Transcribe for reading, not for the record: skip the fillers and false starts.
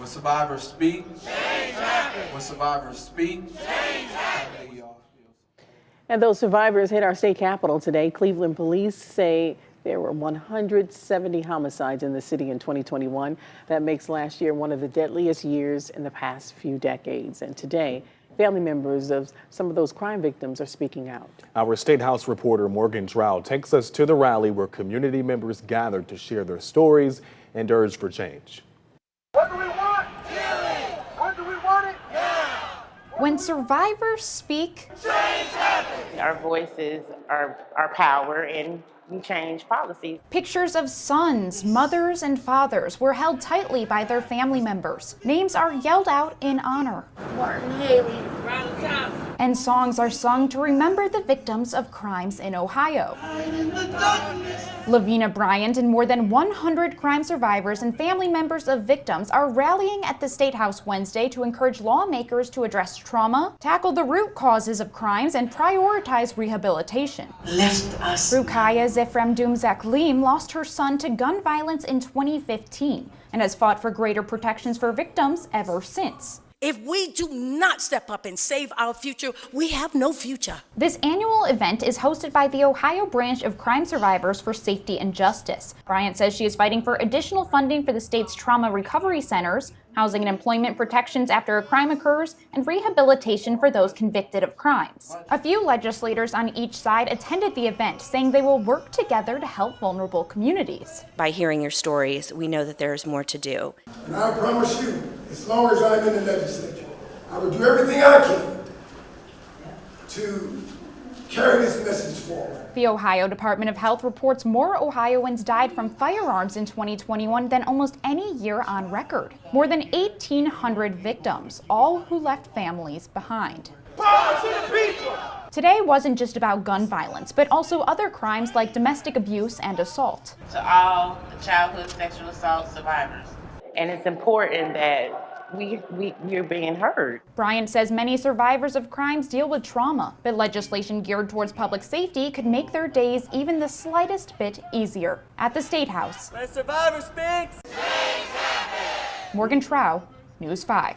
When survivors speak, change happens. When survivors speak, change happens. And those survivors hit our state capitol today. Cleveland police say there were 170 homicides in the city in 2021. That makes last year one of the deadliest years in the past few decades. And today, family members of some of those crime victims are speaking out. Our Statehouse reporter Morgan Trow takes us to the rally where community members gathered to share their stories and urge for change. What do we want? Healing. When do we want it? Now. When survivors speak, Change happens. Our voices are our power, and we change policies. pictures of sons, mothers, and fathers were held tightly by their family members. Names are yelled out in honor. Martin Haley, Ronald Thompson. And songs are sung to remember the victims of crimes in Ohio. Lavina Bryant and more than 100 crime survivors and family members of victims are rallying at the Statehouse Wednesday to encourage lawmakers to address trauma, tackle the root causes of crimes, and prioritize rehabilitation. Lift us. Rukaya Zefrem Dumzak-Lim lost her son to gun violence in 2015 and has fought for greater protections for victims ever since. If we do not step up and save our future, we have no future. This annual event is hosted by the Ohio branch of Crime Survivors for Safety and Justice. Bryant says she is fighting for additional funding for the state's trauma recovery centers, housing and employment protections after a crime occurs, and rehabilitation for those convicted of crimes. A few legislators on each side attended the event, saying they will work together to help vulnerable communities. By hearing your stories, we know that there is more to do. And I promise you, as long as I'm in the legislature, I will do everything I can to carry this message forward. The Ohio Department of Health reports more Ohioans died from firearms in 2021 than almost any year on record. More than 1,800 victims, all who left families behind. Power to the people! Today wasn't just about gun violence, but also other crimes like domestic abuse and assault. To all the childhood sexual assault survivors. And it's important that you're being heard. Bryant says many survivors of crimes deal with trauma, but legislation geared towards public safety could make their days even the slightest bit easier. At the Statehouse, When survivors speak, Morgan Trow, News 5.